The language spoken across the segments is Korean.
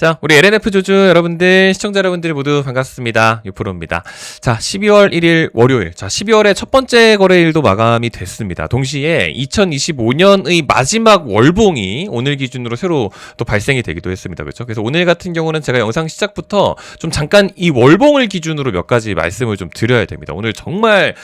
자, 우리 LNF 조주 여러분들, 시청자 여러분들 모두 반갑습니다. 유프로입니다. 자, 12월 1일 월요일. 자, 12월의 첫 번째 거래일도 마감이 됐습니다. 동시에 2025년의 마지막 월봉이 오늘 기준으로 새로 또 발생이 되기도 했습니다. 그렇죠? 그래서 오늘 같은 경우는 제가 영상 시작부터 좀 잠깐 이 월봉을 기준으로 몇 가지 말씀을 좀 드려야 됩니다. 오늘 정말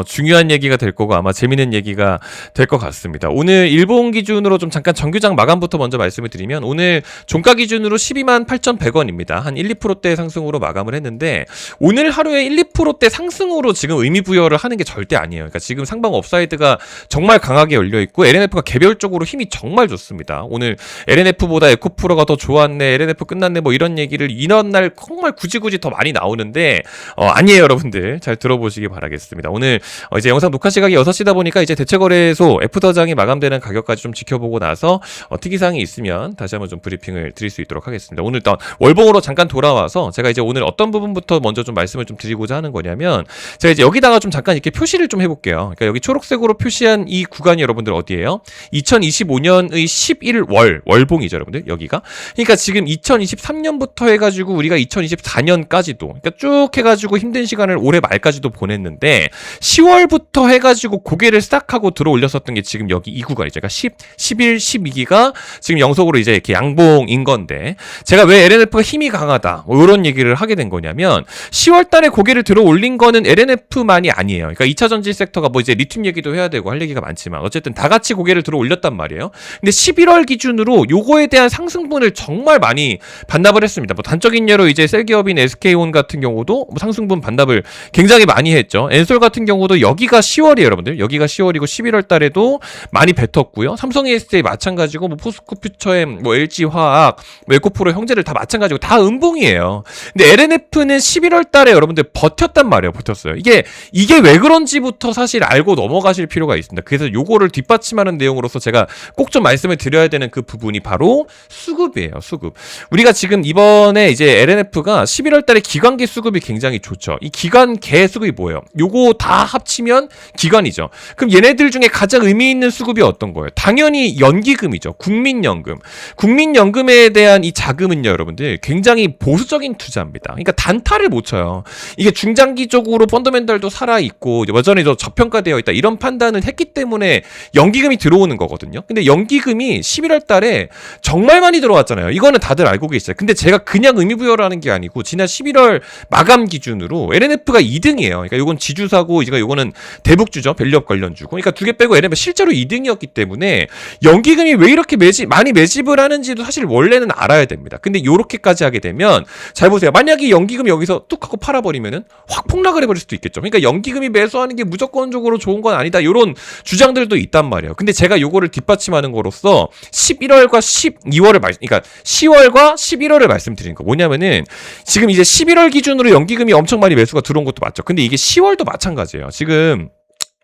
중요한 얘기가 될 거고 아마 재밌는 얘기가 될 것 같습니다. 오늘 일봉 기준으로 좀 잠깐 정규장 마감부터 먼저 말씀을 드리면 오늘 종가 기준으로 12만 8,100원입니다. 한 1, 2%대 상승으로 마감을 했는데 오늘 하루에 1, 2%대 상승으로 지금 의미 부여를 하는 게 절대 아니에요. 그러니까 지금 상방 업사이드가 정말 강하게 열려 있고 LNF가 개별적으로 힘이 정말 좋습니다. 오늘 LNF보다 에코프로가 더 좋았네, LNF 끝났네 뭐 이런 얘기를 이런 날 정말 굳이 더 많이 나오는데 아니에요. 여러분들 잘 들어보시기 바라겠습니다. 오늘 이제 영상 녹화 시각이 6시다 보니까 이제 대체거래소 F더장이 마감되는 가격까지 좀 지켜보고 나서 특이사항이 있으면 다시 한번 좀 브리핑을 드릴 수 있도록 하겠습니다. 오늘 일단 월봉으로 잠깐 돌아와서 제가 이제 오늘 어떤 부분부터 먼저 좀 말씀을 좀 드리고자 하는 거냐면 제가 이제 여기다가 좀 잠깐 이렇게 표시를 좀 해볼게요. 그러니까 여기 초록색으로 표시한 이 구간이 여러분들 어디예요? 2025년의 11월 월봉이죠, 여러분들. 여기가. 그러니까 지금 2023년부터 해가지고 우리가 2024년까지도 그러니까 쭉 해가지고 힘든 시간을 올해 말까지도 보냈는데 10월부터 해가지고 고개를 싹 하고 들어 올렸었던 게 지금 여기 이 구간이죠. 그러니까 11, 12기가 지금 영속으로 이제 이렇게 양봉인 건데 제가 왜 LNF가 힘이 강하다 뭐 이런 얘기를 하게 된 거냐면 10월 달에 고개를 들어 올린 거는 LNF만이 아니에요. 그러니까 2차 전지 섹터가 뭐 이제 리튬 얘기도 해야 되고 할 얘기가 많지만 어쨌든 다 같이 고개를 들어 올렸단 말이에요. 근데 11월 기준으로 요거에 대한 상승분을 정말 많이 반납을 했습니다. 뭐 단적인 예로 이제 셀기업인 SK온 같은 경우도 뭐 상승분 반납을 굉장히 많이 했죠. 엔솔 같은 경우도 여기가 10월이에요, 여러분들. 여기가 10월이고 11월 달에도 많이 뱉었고요. 삼성 ESA 마찬가지고 뭐 포스코 퓨처엠, 뭐 LG화학, 뭐 에코프로 형제들 다 마찬가지고 다 음봉이에요. 근데 LNF는 11월 달에 여러분들 버텼단 말이에요. 버텼어요. 이게 왜 그런지부터 사실 알고 넘어가실 필요가 있습니다. 그래서 요거를 뒷받침하는 내용으로서 제가 꼭 좀 말씀을 드려야 되는 그 부분이 바로 수급이에요. 수급. 우리가 지금 이번에 이제 LNF가 11월 달에 기관계 수급이 굉장히 좋죠. 이 기관계 수급이 뭐예요? 요거 다 합치면 기관이죠. 그럼 얘네들 중에 가장 의미 있는 수급이 어떤 거예요? 당연히 연기금이죠. 국민연금. 국민연금에 대한 이 자금은요, 여러분들 굉장히 보수적인 투자입니다. 그러니까 단타를 못 쳐요. 이게 중장기적으로 펀더멘털도 살아있고 여전히 저평가되어 있다 이런 판단을 했기 때문에 연기금이 들어오는 거거든요. 근데 연기금이 11월 달에 정말 많이 들어왔잖아요. 이거는 다들 알고 계시죠. 근데 제가 그냥 의미부여를 하는 게 아니고 지난 11월 마감 기준으로 LNF가 2등이에요. 그러니까 요건 지주사고 요거는 대북주죠. 밸류업 관련주고. 그러니까 두 개 빼고 LNF가 실제로 2등이었기 때문에 연기금이 왜 이렇게 많이 매집을 하는지도 사실 원래는 알아야 됩니다. 근데 요렇게까지 하게 되면 잘 보세요. 만약에 연기금이 여기서 뚝 하고 팔아버리면은 확 폭락을 해버릴 수도 있겠죠. 그러니까 연기금이 매수하는 게 무조건적으로 좋은 건 아니다. 요런 주장들도 있단 말이에요. 근데 제가 요거를 뒷받침하는 거로서 11월과 12월을 그러니까 10월과 11월을 말씀드리는 거 뭐냐면은 지금 이제 11월 기준으로 연기금이 엄청 많이 매수가 들어온 것도 맞죠. 근데 이게 10월도 마찬가지예요. 지금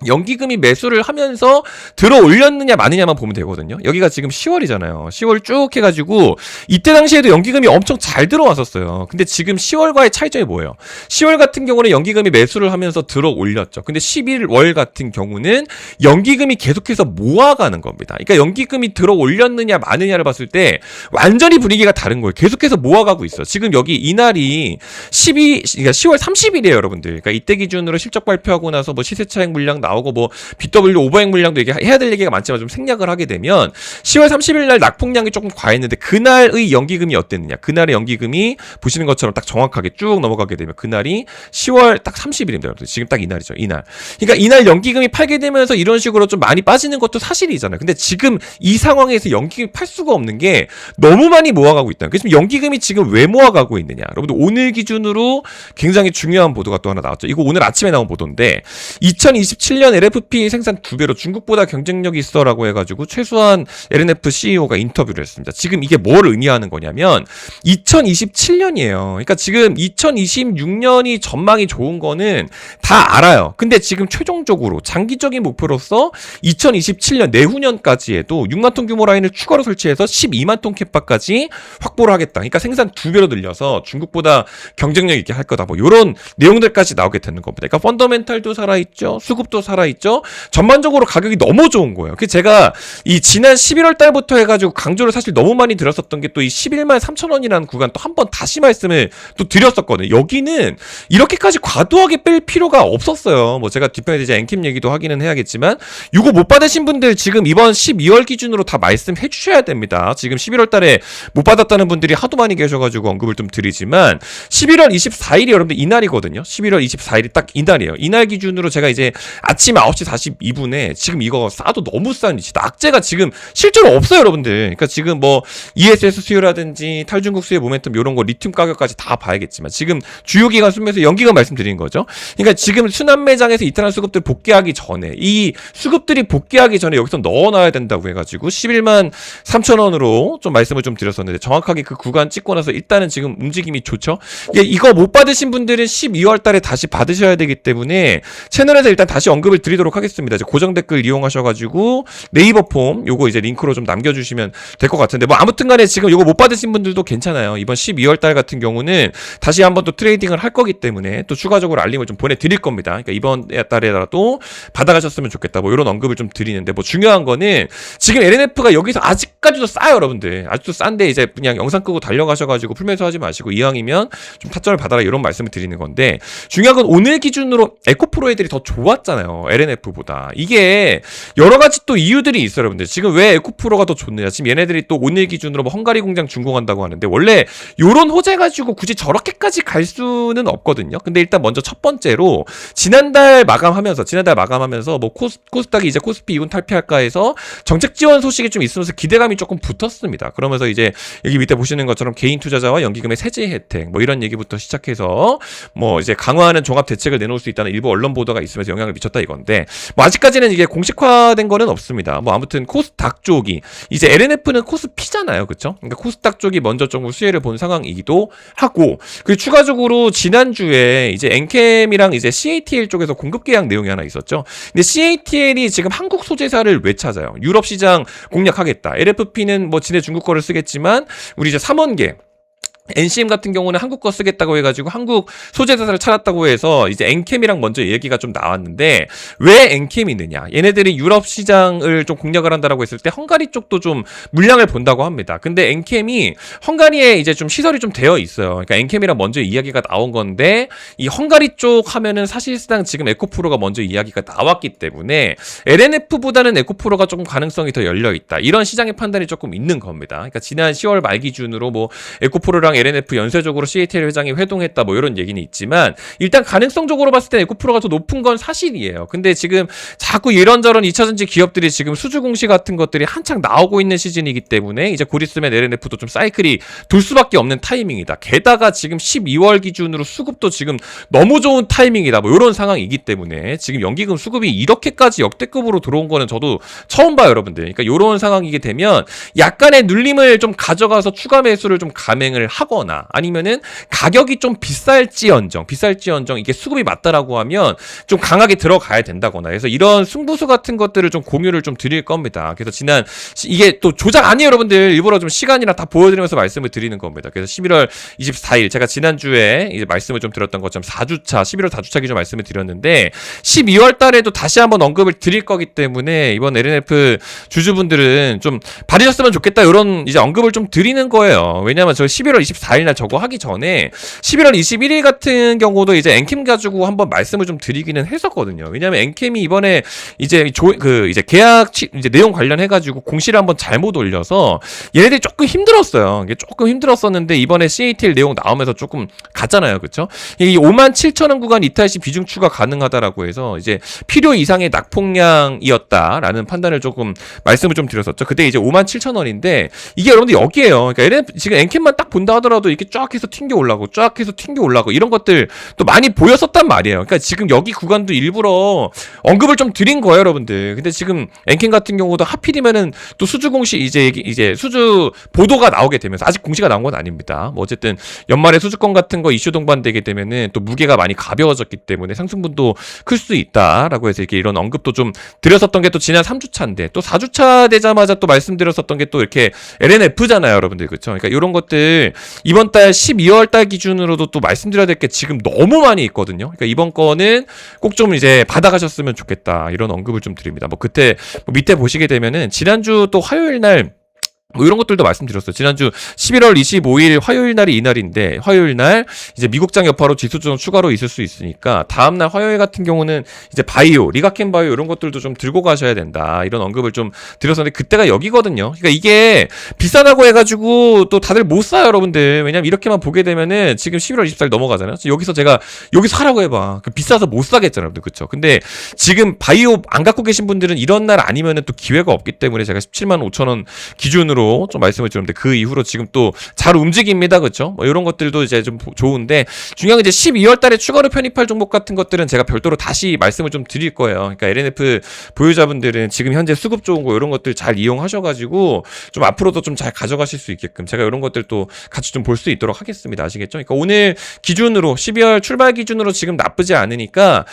연기금이 매수를 하면서 들어 올렸느냐 마느냐만 보면 되거든요. 여기가 지금 10월이잖아요. 10월 쭉 해가지고 이때 당시에도 연기금이 엄청 잘 들어왔었어요. 근데 지금 10월과의 차이점이 뭐예요? 10월 같은 경우는 연기금이 매수를 하면서 들어 올렸죠. 근데 11월 같은 경우는 연기금이 계속해서 모아가는 겁니다. 그러니까 연기금이 들어 올렸느냐 마느냐를 봤을 때 완전히 분위기가 다른 거예요. 계속해서 모아가고 있어. 지금 여기 이날이 그러니까 10월 30일이에요, 여러분들. 그러니까 이때 기준으로 실적 발표하고 나서 뭐 시세차익 물량 나오고 뭐 BW 오버행 물량도 해야 될 얘기가 많지만 좀 생략을 하게 되면 10월 30일 날 낙폭량이 조금 과했는데 그날의 연기금이 어땠느냐? 그날의 연기금이 보시는 것처럼 딱 정확하게 쭉 넘어가게 되면 그날이 10월 딱 30일입니다. 여러분들. 지금 딱 이날이죠. 이날. 그러니까 이날 연기금이 팔게 되면서 이런 식으로 좀 많이 빠지는 것도 사실이잖아요. 근데 지금 이 상황에서 연기금이 팔 수가 없는 게 너무 많이 모아가고 있다. 그래서 연기금이 지금 왜 모아가고 있느냐? 여러분들 오늘 기준으로 굉장히 중요한 보도가 또 하나 나왔죠. 이거 오늘 아침에 나온 보도인데 2027년 LFP 생산 2배로 중국보다 경쟁력이 있어라고 해가지고 최소한 LNF CEO가 인터뷰를 했습니다. 지금 이게 뭘 의미하는 거냐면 2027년이에요. 그러니까 지금 2026년이 전망이 좋은 거는 다 알아요. 근데 지금 최종적으로 장기적인 목표로서 2027년 내후년까지 해도 6만 톤 규모 라인을 추가로 설치해서 12만 톤 캐파까지 확보를 하겠다. 그러니까 생산 2배로 늘려서 중국보다 경쟁력 있게 할 거다. 뭐 이런 내용들까지 나오게 되는 겁니다. 그러니까 펀더멘탈도 살아있죠. 수급도 살아있죠. 전반적으로 가격이 너무 좋은 거예요. 그 제가 이 지난 11월 달부터 해가지고 강조를 사실 너무 많이 들었었던 게 또 이 11만 3천 원이라는 구간 또 한 번 다시 말씀을 또 드렸었거든요. 여기는 이렇게까지 과도하게 뺄 필요가 없었어요. 뭐 제가 뒷편에 이제 엔캠 얘기도 하기는 해야겠지만 요거 못 받으신 분들 지금 이번 12월 기준으로 다 말씀해 주셔야 됩니다. 지금 11월 달에 못 받았다는 분들이 하도 많이 계셔가지고 언급을 좀 드리지만 11월 24일이 여러분들 이날이거든요. 11월 24일이 딱 이날이에요. 이날 기준으로 제가 이제 아침 9시 42분에 지금 이거 싸도 너무 싼 위치. 낙제가 지금 실제로 없어요, 여러분들. 그러니까 지금 뭐 ESS 수요라든지 탈중국 수요 모멘텀 이런 거 리튬 가격까지 다 봐야겠지만 지금 주요 기간 순매수 연기가 말씀드린 거죠. 그러니까 지금 순환 매장에서 이탈한 수급들 복귀하기 전에 이 수급들이 복귀하기 전에 여기서 넣어놔야 된다고 해가지고 11만 3천 원으로 좀 말씀을 좀 드렸었는데 정확하게 그 구간 찍고 나서 일단은 지금 움직임이 좋죠. 이거 못 받으신 분들은 12월 달에 다시 받으셔야 되기 때문에 채널에서 일단 다시 언급을 드리도록 하겠습니다. 이제 고정 댓글 이용하셔가지고 네이버 폼 요거 이제 링크로 좀 남겨주시면 될 것 같은데 뭐 아무튼 간에 지금 요거 못 받으신 분들도 괜찮아요. 이번 12월 달 같은 경우는 다시 한번 또 트레이딩을 할 거기 때문에 또 추가적으로 알림을 좀 보내드릴 겁니다. 그러니까 이번 달에라도 받아가셨으면 좋겠다. 뭐 이런 언급을 좀 드리는데 뭐 중요한 거는 지금 LNF가 여기서 아직까지도 싸요, 여러분들. 아직도 싼데 이제 그냥 영상 끄고 달려가셔가지고 풀매수 하지 마시고 이왕이면 좀 타점을 받아라 이런 말씀을 드리는 건데 중요한 건 오늘 기준으로 에코프로 애들이 더 좋았잖아요. LNF보다. 이게 여러 가지 또 이유들이 있어요, 여러분들. 지금 왜 에코프로가 더 좋느냐. 지금 얘네들이 또 오늘 기준으로 뭐 헝가리 공장 준공한다고 하는데 원래 요런 호재 가지고 굳이 저렇게까지 갈 수는 없거든요. 근데 일단 먼저 첫 번째로 지난달 마감하면서 뭐 코스닥이 이제 코스피 2군 탈피할까 해서 정책 지원 소식이 좀 있으면서 기대감이 조금 붙었습니다. 그러면서 이제 여기 밑에 보시는 것처럼 개인 투자자와 연기금의 세제 혜택 뭐 이런 얘기부터 시작해서 뭐 이제 강화하는 종합 대책을 내놓을 수 있다는 일부 언론 보도가 있으면서 영향을 미쳤다 이건데 뭐 아직까지는 이게 공식화된 거는 없습니다. 뭐 아무튼 코스닥 쪽이 이제 LNF는 코스피잖아요, 그렇죠? 그러니까 코스닥 쪽이 먼저 조금 수혜를 본 상황이기도 하고 그리고 추가적으로 지난주에 이제 엔캠이랑 이제 CATL 쪽에서 공급 계약 내용이 하나 있었죠. 근데 CATL이 지금 한국 소재사를 왜 찾아요? 유럽 시장 공략하겠다. LFP는 뭐 지네 중국 거를 쓰겠지만 우리 이제 3원계 NCM 같은 경우는 한국 거 쓰겠다고 해가지고 한국 소재사를 찾았다고 해서 이제 엔캠이랑 먼저 얘기가 좀 나왔는데 왜 엔캠이 있느냐? 얘네들이 유럽 시장을 좀 공략을 한다라고 했을 때 헝가리 쪽도 좀 물량을 본다고 합니다. 근데 엔캠이 헝가리에 이제 좀 시설이 좀 되어 있어요. 그러니까 엔캠이랑 먼저 이야기가 나온 건데 이 헝가리 쪽 하면은 사실상 지금 에코프로가 먼저 이야기가 나왔기 때문에 LNF보다는 에코프로가 조금 가능성이 더 열려 있다. 이런 시장의 판단이 조금 있는 겁니다. 그러니까 지난 10월 말 기준으로 뭐 에코프로랑 LNF 연쇄적으로 CATL 회장이 회동했다 뭐 이런 얘기는 있지만 일단 가능성적으로 봤을 때 에코프로가 더 높은 건 사실이에요. 근데 지금 자꾸 이런저런 2차전지 기업들이 지금 수주 공시 같은 것들이 한창 나오고 있는 시즌이기 때문에 이제 곧 있으면 LNF도 좀 사이클이 돌 수밖에 없는 타이밍이다. 게다가 지금 12월 기준으로 수급도 지금 너무 좋은 타이밍이다. 뭐 이런 상황이기 때문에 지금 연기금 수급이 이렇게까지 역대급으로 들어온 거는 저도 처음 봐요, 여러분들. 그러니까 이런 상황이게 되면 약간의 눌림을 좀 가져가서 추가 매수를 좀 감행을 하거나 아니면은 가격이 좀 비쌀지언정 이게 수급이 맞다라고 하면 좀 강하게 들어가야 된다거나 그래서 이런 승부수 같은 것들을 좀 공유를 좀 드릴 겁니다. 그래서 지난 이게 또 조작 아니에요, 여러분들. 일부러 좀 시간이랑 다 보여드리면서 말씀을 드리는 겁니다. 그래서 11월 24일 제가 지난주에 이제 말씀을 좀 드렸던 것처럼 4주차 11월 4주차 기준 말씀을 드렸는데 12월 달에도 다시 한번 언급을 드릴 거기 때문에 이번 LNF 주주분들은 좀 받으셨으면 좋겠다 이런 이제 언급을 좀 드리는 거예요. 왜냐면 저 11월 24일날 저거 하기 전에 11월 21일 같은 경우도 이제 엔캠 가지고 한번 말씀을 좀 드리기는 했었거든요. 왜냐면 엔캠이 이번에 이제 이제 계약 이제 내용 관련해가지고 공시를 한번 잘못 올려서 얘네들이 조금 힘들었어요. 이게 조금 힘들었었는데 이번에 CATL 내용 나오면서 조금 갔잖아요, 그렇죠? 이 57,000원 구간 이탈시 비중 추가 가능하다라고 해서 이제 필요 이상의 낙폭량이었다라는 판단을 조금 말씀을 좀 드렸었죠. 그때 이제 57,000원인데 이게 여러분들 여기에요. 그러니까 지금 엔캠만 딱 본다 하더라도 이렇게 쫙 해서 튕겨 올라고 이런 것들 또 많이 보였었단 말이에요. 그러니까 지금 여기 구간도 일부러 언급을 좀 드린 거예요, 여러분들. 근데 지금 엔캠 같은 경우도 하필이면은 또 수주 공시 이제 수주 보도가 나오게 되면서 아직 공시가 나온 건 아닙니다. 뭐 어쨌든 연말에 수주권 같은 거 이슈 동반되게 되면은 또 무게가 많이 가벼워졌기 때문에 상승분도 클 수 있다라고 해서 이렇게 이런 언급도 좀 드렸었던 게 또 지난 3주차인데 또 4주차 되자마자 또 말씀드렸었던 게 또 이렇게 LNF잖아요, 여러분들. 그렇죠? 그러니까 이런 것들 이번 달 12월 달 기준으로도 또 말씀드려야 될 게 지금 너무 많이 있거든요. 그러니까 이번 거는 꼭 좀 이제 받아가셨으면 좋겠다. 이런 언급을 좀 드립니다. 뭐 그때 뭐 밑에 보시게 되면은 지난주 또 화요일 날 뭐 이런 것들도 말씀드렸어요. 지난주 11월 25일 화요일 날이 이날인데 화요일 날 이제 미국장 여파로 지수 조정 추가로 있을 수 있으니까 다음 날 화요일 같은 경우는 이제 바이오, 리가켄 바이오 이런 것들도 좀 들고 가셔야 된다. 이런 언급을 좀 드렸었는데 그때가 여기거든요. 그러니까 이게 비싸다고 해가지고 또 다들 못 사요, 여러분들. 왜냐면 이렇게만 보게 되면은 지금 11월 24일 넘어가잖아요. 여기서 제가 여기서 사라고 해봐. 비싸서 못 사겠잖아요, 여러분들. 그쵸? 근데 지금 바이오 안 갖고 계신 분들은 이런 날 아니면은 또 기회가 없기 때문에 제가 17만 5천 원 기준으로 좀 말씀을 드렸는데 그 이후로 지금 또 잘 움직입니다. 그렇죠? 뭐 이런 것들도 이제 좀 좋은데 중요한 게 이제 12월 달에 추가로 편입할 종목 같은 것들은 제가 별도로 다시 말씀을 좀 드릴 거예요. 그러니까 LNF 보유자분들은 지금 현재 수급 좋은 거 이런 것들 잘 이용하셔가지고 좀 앞으로도 좀 잘 가져가실 수 있게끔 제가 이런 것들 또 같이 좀 볼 수 있도록 하겠습니다. 아시겠죠? 그러니까 오늘 기준으로 12월 출발 기준으로 지금 나쁘지 않으니까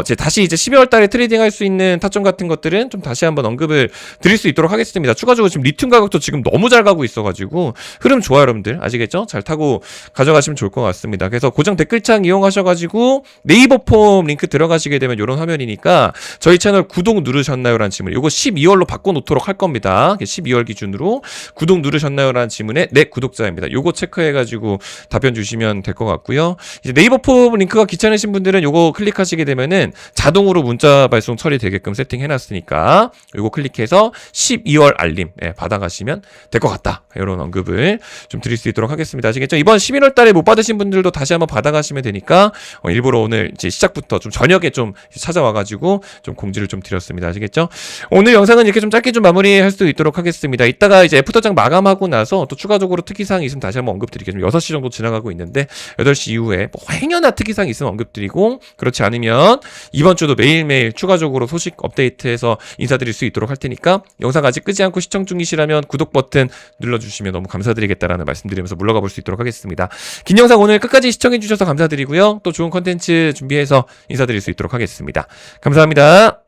이제 다시 이제 12월 달에 트레이딩할 수 있는 타점 같은 것들은 좀 다시 한번 언급을 드릴 수 있도록 하겠습니다. 추가적으로 지금 리튬 가격도 지금 너무 잘 가고 있어가지고 흐름 좋아요, 여러분들. 아시겠죠? 잘 타고 가져가시면 좋을 것 같습니다. 그래서 고정 댓글창 이용하셔가지고 네이버 폼 링크 들어가시게 되면 이런 화면이니까 저희 채널 구독 누르셨나요? 라는 질문. 이거 12월로 바꿔놓도록 할 겁니다. 12월 기준으로 구독 누르셨나요? 라는 질문에 네, 구독자입니다. 요거 체크해가지고 답변 주시면 될 것 같고요. 이제 네이버 폼 링크가 귀찮으신 분들은 요거 클릭하시게 되면은 자동으로 문자 발송 처리되게끔 세팅해놨으니까 요거 클릭해서 12월 알림 받아가시면 될 것 같다. 이런 언급을 좀 드릴 수 있도록 하겠습니다. 아시겠죠? 이번 11월 달에 못 받으신 분들도 다시 한번 받아가시면 되니까 일부러 오늘 이제 시작부터 좀 저녁에 좀 찾아와가지고 좀 공지를 좀 드렸습니다. 아시겠죠? 오늘 영상은 이렇게 좀 짧게 좀 마무리할 수 있도록 하겠습니다. 이따가 이제 애프터장 마감하고 나서 또 추가적으로 특이사항이 있으면 다시 한번 언급드리겠습니다. 6시 정도 지나가고 있는데 8시 이후에 뭐 행여나 특이사항이 있으면 언급드리고 그렇지 않으면 이번 주도 매일매일 추가적으로 소식 업데이트해서 인사드릴 수 있도록 할 테니까 영상 아직 끄지 않고 시청 중이시라면 구독 버튼 눌러주시면 너무 감사드리겠다라는 말씀드리면서 물러가 볼 수 있도록 하겠습니다. 긴 영상 오늘 끝까지 시청해주셔서 감사드리고요. 또 좋은 컨텐츠 준비해서 인사드릴 수 있도록 하겠습니다. 감사합니다.